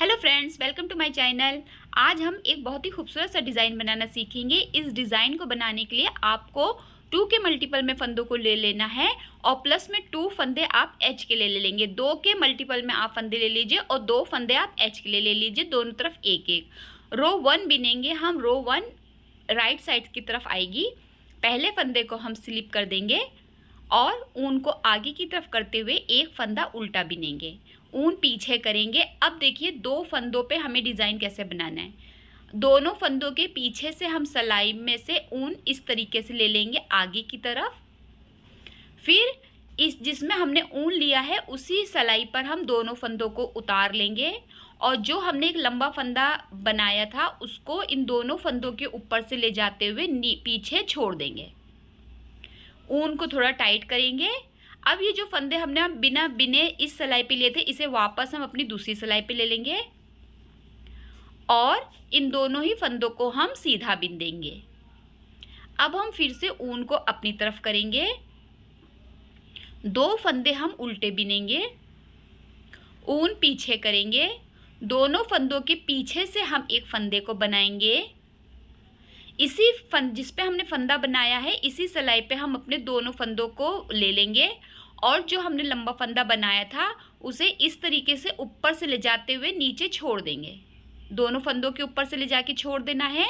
Hello friends, welcome to my channel. आज हम एक बहुत ही खूबसूरत सा डिज़ाइन बनाना सीखेंगे। इस डिज़ाइन को बनाने के लिए आपको 2 के मल्टीपल में फंदों को ले लेना है और प्लस में 2 फंदे आप एच के लिए ले लेंगे। 2 के मल्टीपल में आप फंदे ले लीजिए और 2 फंदे आप एच के लिए ले लीजिए, दोनों तरफ एक एक। रो 1 बिनेंगे हम। रो 1 राइट साइड की तरफ आएगी। पहले फंदे को हम स्लिप कर देंगे और ऊन को आगे की तरफ करते हुए एक फंदा उल्टा बिनेंगे, ऊन पीछे करेंगे। अब देखिए 2 फंदों पे हमें डिज़ाइन कैसे बनाना है। दोनों फंदों के पीछे से हम सिलाई में से ऊन इस तरीके से ले लेंगे आगे की तरफ। फिर इस जिसमें हमने ऊन लिया है उसी सिलाई पर हम दोनों फंदों को उतार लेंगे और जो हमने एक लंबा फंदा बनाया था उसको इन दोनों फंदों के ऊपर से ले जाते हुए पीछे छोड़ देंगे। ऊन को थोड़ा टाइट करेंगे। अब ये जो फंदे हमने बिना बिने इस सिलाई पे लिए थे, इसे वापस हम अपनी दूसरी सिलाई पे ले लेंगे और इन दोनों ही फंदों को हम सीधा बिन देंगे। अब हम फिर से ऊन को अपनी तरफ करेंगे। 2 फंदे हम उल्टे बिनेंगे, ऊन पीछे करेंगे। दोनों फंदों के पीछे से हम एक फंदे को बनाएंगे। इसी जिस पे हमने फंदा बनाया है इसी सिलाई पे हम अपने दोनों फंदों को ले लेंगे और जो हमने लंबा फंदा बनाया था उसे इस तरीके से ऊपर से ले जाते हुए नीचे छोड़ देंगे। दोनों फंदों के ऊपर से ले जाके छोड़ देना है।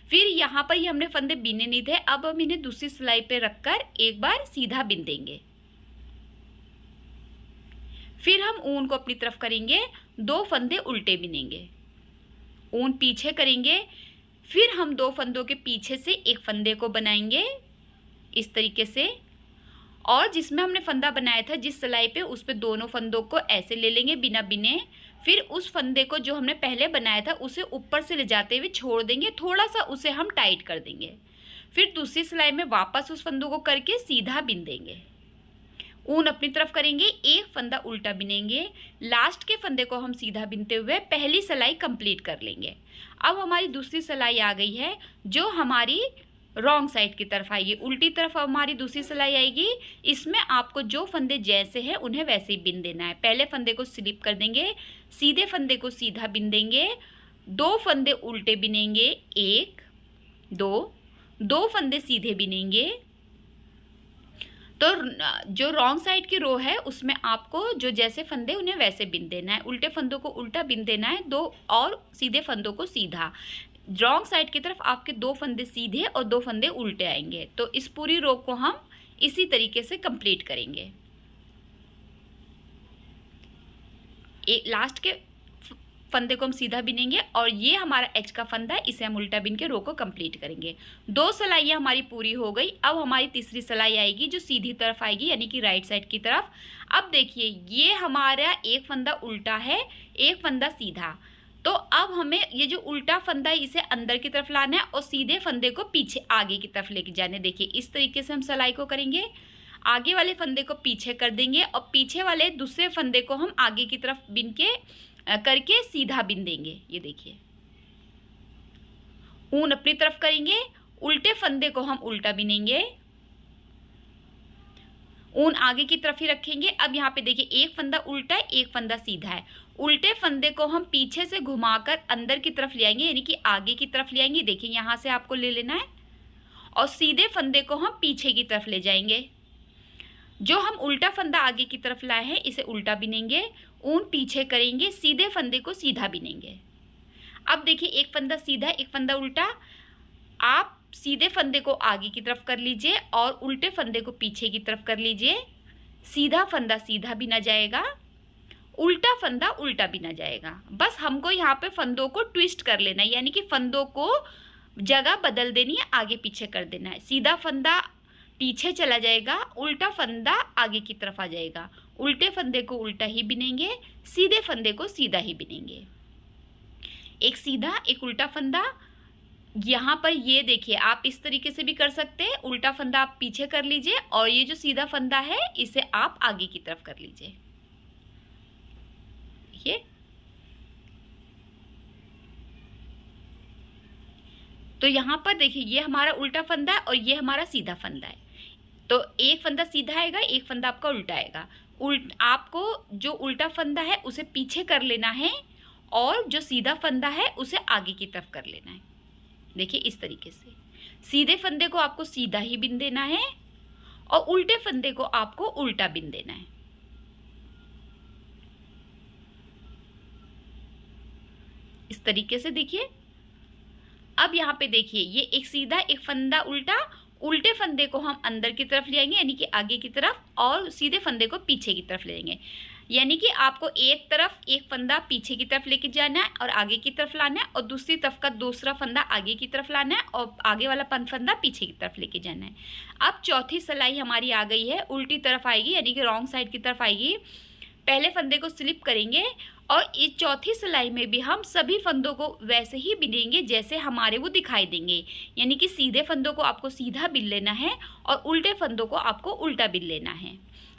फिर यहाँ पर ही हमने फंदे बिने नहीं थे, अब हम इन्हें दूसरी सिलाई पे रखकर एक बार सीधा बिन देंगे। फिर हम ऊन को अपनी तरफ करेंगे, 2 फंदे उल्टे बिनेंगे, ऊन पीछे करेंगे। फिर हम 2 फंदों के पीछे से एक फंदे को बनाएंगे इस तरीके से और जिसमें हमने फंदा बनाया था जिस सिलाई पे उस पे दोनों फंदों को ऐसे ले लेंगे बिना बिने। फिर उस फंदे को जो हमने पहले बनाया था उसे ऊपर से ले जाते हुए छोड़ देंगे, थोड़ा सा उसे हम टाइट कर देंगे। फिर दूसरी सिलाई में वापस उस फंदों को करके सीधा बिन देंगे। ऊन अपनी तरफ करेंगे, एक फंदा उल्टा बिनेंगे, लास्ट के फंदे को हम सीधा बिनते हुए पहली सिलाई कंप्लीट कर लेंगे। अब हमारी दूसरी सिलाई आ गई है जो हमारी रॉन्ग साइड की तरफ आएगी, उल्टी तरफ हमारी दूसरी सिलाई आएगी। इसमें आपको जो फंदे जैसे हैं उन्हें वैसे ही बिन देना है। पहले फंदे को स्लिप कर देंगे, सीधे फंदे को सीधा बिन देंगे, 2 फंदे उल्टे बिनेंगे, 1 2 फंदे सीधे बिनेंगे। तो जो रॉन्ग साइड की रो है उसमें आपको जो जैसे फंदे उन्हें वैसे बिन देना है, उल्टे फंदों को उल्टा बिन देना है, 2 और सीधे फंदों को सीधा। रॉन्ग साइड की तरफ आपके 2 फंदे सीधे और 2 फंदे उल्टे आएंगे। तो इस पूरी रो को हम इसी तरीके से कंप्लीट करेंगे। एक लास्ट के फंदे को हम सीधा बिनेंगे और ये हमारा एच का फंदा है, इसे हम उल्टा बिन के रो को कंप्लीट करेंगे। 2 सिलाइयाँ हमारी पूरी हो गई। अब हमारी तीसरी सिलाई आएगी जो सीधी तरफ आएगी यानी कि राइट साइड की तरफ। अब देखिए ये हमारा एक फंदा उल्टा है, एक फंदा सीधा। तो अब हमें ये जो उल्टा फंदा है इसे अंदर की तरफ लाना है और सीधे फंदे को पीछे आगे की तरफ लेके जाने। देखिए इस तरीके से हम सिलाई को करेंगे। आगे वाले फंदे को पीछे कर देंगे और पीछे वाले दूसरे फंदे को हम आगे की तरफ बिन के करके सीधा बिन देंगे। ये देखिए ऊन अपनी तरफ करेंगे, उल्टे फंदे को हम उल्टा बिनेंगे, ऊन आगे की तरफ ही रखेंगे। अब यहाँ पे देखिए एक फंदा उल्टा है, एक फंदा सीधा है। उल्टे फंदे को हम पीछे से घुमाकर अंदर की तरफ ले आएंगे यानी कि आगे की तरफ ले आएंगे। देखिए यहाँ से आपको ले लेना है और सीधे फंदे को हम पीछे की तरफ ले जाएंगे। जो हम उल्टा फंदा आगे की तरफ लाए हैं इसे उल्टा बिनेंगे, ऊन पीछे करेंगे, सीधे फंदे को सीधा बिनेंगे। अब देखिए एक फंदा सीधा, एक फंदा उल्टा। आप सीधे फंदे को आगे की तरफ कर लीजिए और उल्टे फंदे को पीछे की तरफ कर लीजिए। सीधा फंदा सीधा बिना जाएगा, उल्टा फंदा उल्टा बिना जाएगा। बस हमको यहाँ पे फंदों को ट्विस्ट कर लेना है यानी कि फंदों को जगह बदल देनी है, आगे पीछे कर देना है। सीधा फंदा पीछे चला जाएगा, उल्टा फंदा आगे की तरफ आ जाएगा। उल्टे फंदे को उल्टा ही बिनेंगे, सीधे फंदे को सीधा ही बिनेंगे। एक सीधा एक उल्टा फंदा। यहाँ पर ये देखिए आप इस तरीके से भी कर सकते हैं। उल्टा फंदा आप पीछे कर लीजिए और ये जो सीधा फंदा है इसे आप आगे की तरफ कर लीजिए। ये तो यहाँ पर देखिए ये हमारा उल्टा फंदा है और ये हमारा सीधा फंदा है। तो एक फंदा सीधा आएगा, एक फंदा आपका उल्टा आएगा। आपको जो उल्टा फंदा है उसे पीछे कर लेना है और जो सीधा फंदा है उसे आगे की तरफ कर लेना है। देखिए इस तरीके से सीधे फंदे को आपको सीधा ही बिन देना है और उल्टे फंदे को आपको उल्टा बिन देना है। इस तरीके से देखिए। अब यहाँ पे देखिए ये एक सीधा एक फंदा उल्टा, उल्टे फंदे को हम अंदर की तरफ ले आएंगे यानी कि आगे की तरफ, और सीधे फंदे को पीछे की तरफ ले जाएंगे। यानी कि आपको एक तरफ एक फंदा पीछे की तरफ लेके जाना है और आगे की तरफ लाना है, और दूसरी तरफ का दूसरा फंदा आगे की तरफ लाना है और आगे वाला फंदा पीछे की तरफ लेके जाना है। अब चौथी सिलाई हमारी आ गई है, उल्टी तरफ आएगी यानी कि रॉन्ग साइड की तरफ आएगी। पहले फंदे को स्लिप करेंगे और इस चौथी सिलाई में भी हम सभी फंदों को वैसे ही बिनेंगे जैसे हमारे वो दिखाई देंगे। यानी कि सीधे फंदों को आपको सीधा बिन लेना है और उल्टे फंदों को आपको उल्टा बिन लेना है।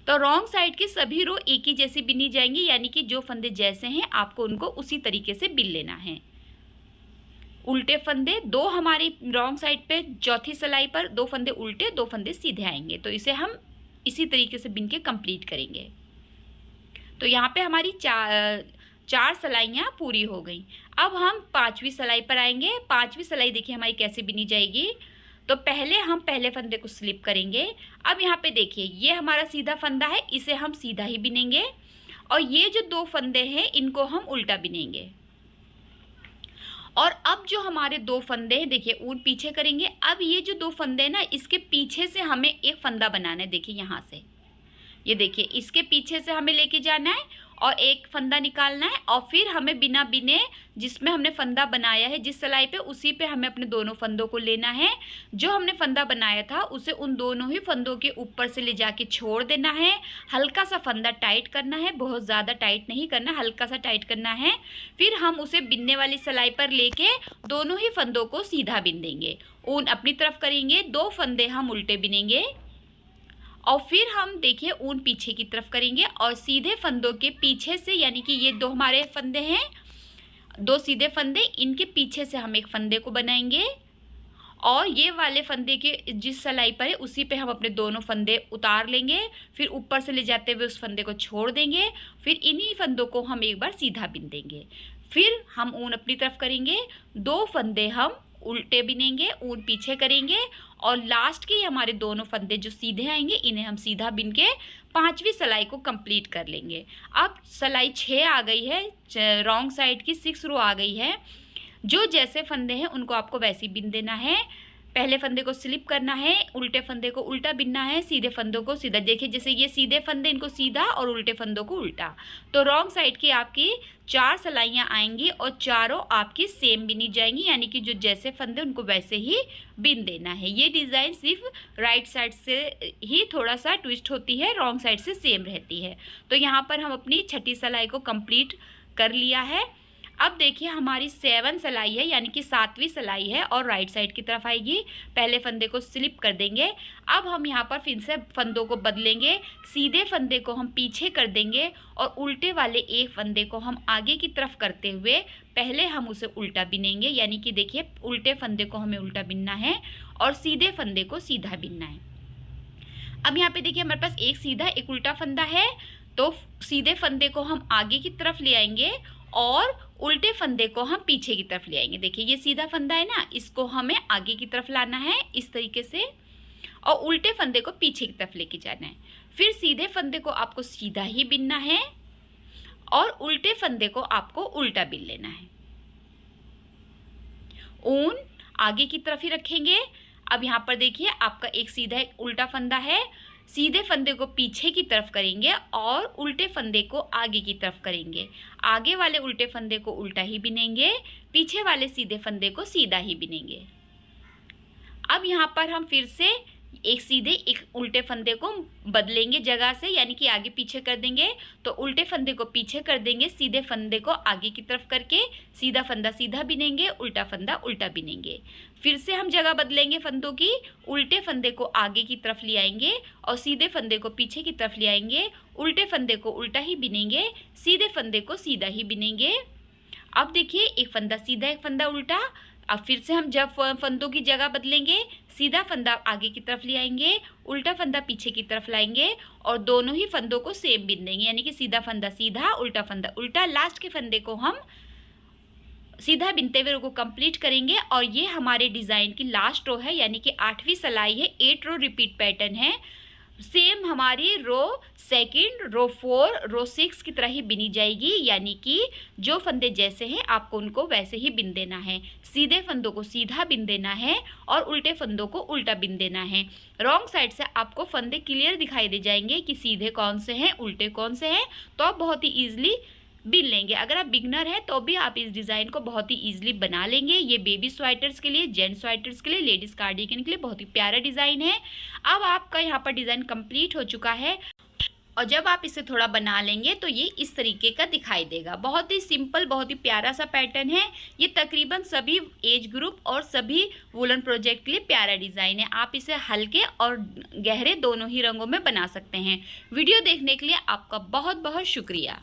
तो रॉन्ग साइड की सभी रो एक ही जैसी बिनी जाएंगी, यानी कि जो फंदे जैसे हैं आपको उनको उसी तरीके से बिन लेना है। उल्टे फंदे दो हमारी रॉन्ग साइड पे चौथी सिलाई पर, दो फंदे उल्टे दो फंदे सीधे आएंगे। तो इसे हम इसी तरीके से बिन के कंप्लीट करेंगे। तो यहाँ पे हमारी चार सिलाइयाँ पूरी हो गई। अब हम पांचवी सिलाई पर आएंगे। पांचवी सिलाई देखिए हमारी कैसे बिनी जाएगी। तो पहले हम पहले फंदे को स्लिप करेंगे। अब यहाँ पे देखिए ये हमारा सीधा फंदा है, इसे हम सीधा ही बिनेंगे और ये जो दो फंदे हैं इनको हम उल्टा बिनेंगे। और अब जो हमारे दो फंदे हैं देखिए ऊन पीछे करेंगे। अब ये जो दो फंदे हैं ना, इसके पीछे से हमें एक फंदा बनाना है। देखिए यहाँ से ये देखिए इसके पीछे से हमें लेके जाना है और एक फंदा निकालना है, और फिर हमें बिना बिने जिसमें हमने फंदा बनाया है जिस सिलाई पे, उसी पे हमें अपने दोनों फंदों को लेना है। जो हमने फंदा बनाया था उसे उन दोनों ही फंदों के ऊपर से ले जाके छोड़ देना है। हल्का सा फंदा टाइट करना है, बहुत ज़्यादा टाइट नहीं करना, हल्का सा टाइट करना है। फिर हम उसे बिनने वाली सिलाई पर लेके दोनों ही फंदों को सीधा बिन देंगे। ऊन अपनी तरफ करेंगे, दो फंदे हम उल्टे बिनेंगे और फिर हम देखिए ऊन पीछे की तरफ करेंगे और सीधे फंदों के पीछे से, यानी कि ये दो हमारे फंदे हैं, दो सीधे फंदे, इनके पीछे से हम एक फंदे को बनाएंगे और ये वाले फंदे के जिस सिलाई पर है उसी पे हम अपने दोनों फंदे उतार लेंगे। फिर ऊपर से ले जाते हुए उस फंदे को छोड़ देंगे। फिर इन्हीं फंदों को हम एक बार सीधा बिन देंगे। फिर हम ऊन अपनी तरफ करेंगे, दो फंदे हम उल्टे बिनेंगे, ऊन पीछे करेंगे और लास्ट के हमारे दोनों फंदे जो सीधे आएंगे इन्हें हम सीधा बिन के पांचवी सिलाई को कंप्लीट कर लेंगे। अब सिलाई 6 आ गई है, रॉन्ग साइड की 6 रो आ गई है। जो जैसे फंदे हैं उनको आपको वैसे ही बिन देना है। पहले फंदे को स्लिप करना है, उल्टे फंदे को उल्टा बिनना है, सीधे फंदों को सीधा। देखिए जैसे ये सीधे फंदे इनको सीधा और उल्टे फंदों को उल्टा। तो रॉन्ग साइड की आपकी 4 सिलाइयाँ आएंगी और चारों आपकी सेम बिनी जाएंगी, यानी कि जो जैसे फंदे उनको वैसे ही बिन देना है। ये डिज़ाइन सिर्फ राइट साइड से ही थोड़ा सा ट्विस्ट होती है, रॉन्ग साइड से सेम रहती है। तो यहाँ पर हम अपनी छठी सिलाई को कंप्लीट कर लिया है। अब देखिए हमारी 7 सिलाई है, यानी कि 7वीं सिलाई है और राइट साइड की तरफ आएगी। पहले फंदे को स्लिप कर देंगे। अब हम यहाँ पर फिर से फंदों को बदलेंगे, सीधे फंदे को हम पीछे कर देंगे और उल्टे वाले एक फंदे को हम आगे की तरफ करते हुए पहले हम उसे उल्टा बिनेंगे। यानी कि देखिए उल्टे फंदे को हमें उल्टा बिनना है और सीधे फंदे को सीधा बिनना है। अब यहाँ पे देखिए हमारे पास एक सीधा एक उल्टा फंदा है, तो सीधे फंदे को हम आगे की तरफ ले आएंगे और उल्टे फंदे को हम पीछे की तरफ ले आएंगे। देखिए ये सीधा फंदा है ना, इसको हमें आगे की तरफ लाना है इस तरीके से और उल्टे फंदे को पीछे की तरफ लेके जाना है। फिर सीधे फंदे को आपको सीधा ही बिनना है और उल्टे फंदे को आपको उल्टा बिन लेना है। ऊन आगे की तरफ ही रखेंगे। अब यहाँ पर देखिए आपका एक सीधा एक उल्टा फंदा है, सीधे फंदे को पीछे की तरफ करेंगे और उल्टे फंदे को आगे की तरफ करेंगे। आगे वाले उल्टे फंदे को उल्टा ही बिनेंगे, पीछे वाले सीधे फंदे को सीधा ही बिनेंगे। अब यहाँ पर हम फिर से एक सीधे एक उल्टे फंदे को बदलेंगे जगह से, यानी कि आगे पीछे कर देंगे। तो उल्टे फंदे को पीछे कर देंगे, सीधे फंदे को आगे की तरफ करके सीधा फंदा सीधा बिनेंगे, उल्टा फंदा उल्टा बिनेंगे। फिर से हम जगह बदलेंगे फंदों की, उल्टे फंदे को आगे की तरफ ले आएंगे और सीधे फंदे को पीछे की तरफ ले आएंगे, उल्टे फंदे को उल्टा ही बिनेंगे, सीधे फंदे को सीधा ही बिनेंगे। अब देखिए एक फंदा सीधा एक फंदा उल्टा। अब फिर से हम जब फंदों की जगह बदलेंगे, सीधा फंदा आगे की तरफ ले आएंगे, उल्टा फंदा पीछे की तरफ लाएंगे और दोनों ही फंदों को सेम बिन देंगे, यानी कि सीधा फंदा सीधा उल्टा फंदा उल्टा। लास्ट के फंदे को हम सीधा बिनते हुए रो को कंप्लीट करेंगे और ये हमारे डिज़ाइन की लास्ट रो है, यानी कि 8वीं सिलाई है। 8 रो रिपीट पैटर्न है। सेम हमारी रो सेकंड, रो 4, रो 6 की तरह ही बिनी जाएगी, यानी कि जो फंदे जैसे हैं आपको उनको वैसे ही बिन देना है। सीधे फंदों को सीधा बिन देना है और उल्टे फंदों को उल्टा बिन देना है। रॉन्ग साइड से आपको फंदे क्लियर दिखाई दे जाएंगे कि सीधे कौन से हैं, उल्टे कौन से हैं, तो आप बहुत ही ईजिली बिन लेंगे। अगर आप बिगनर हैं तो भी आप इस डिज़ाइन को बहुत ही ईजिली बना लेंगे। ये बेबी स्वेटर्स के लिए, जेंट्स स्वेटर्स के लिए, लेडीज़ कार्डिगन के लिए बहुत ही प्यारा डिज़ाइन है। अब आपका यहाँ पर डिज़ाइन कंप्लीट हो चुका है और जब आप इसे थोड़ा बना लेंगे तो ये इस तरीके का दिखाई देगा। बहुत ही सिंपल, बहुत ही प्यारा सा पैटर्न है। ये तकरीबन सभी एज ग्रुप और सभी वुलन प्रोजेक्ट के लिए प्यारा डिज़ाइन है। आप इसे हल्के और गहरे दोनों ही रंगों में बना सकते हैं। वीडियो देखने के लिए आपका बहुत बहुत शुक्रिया।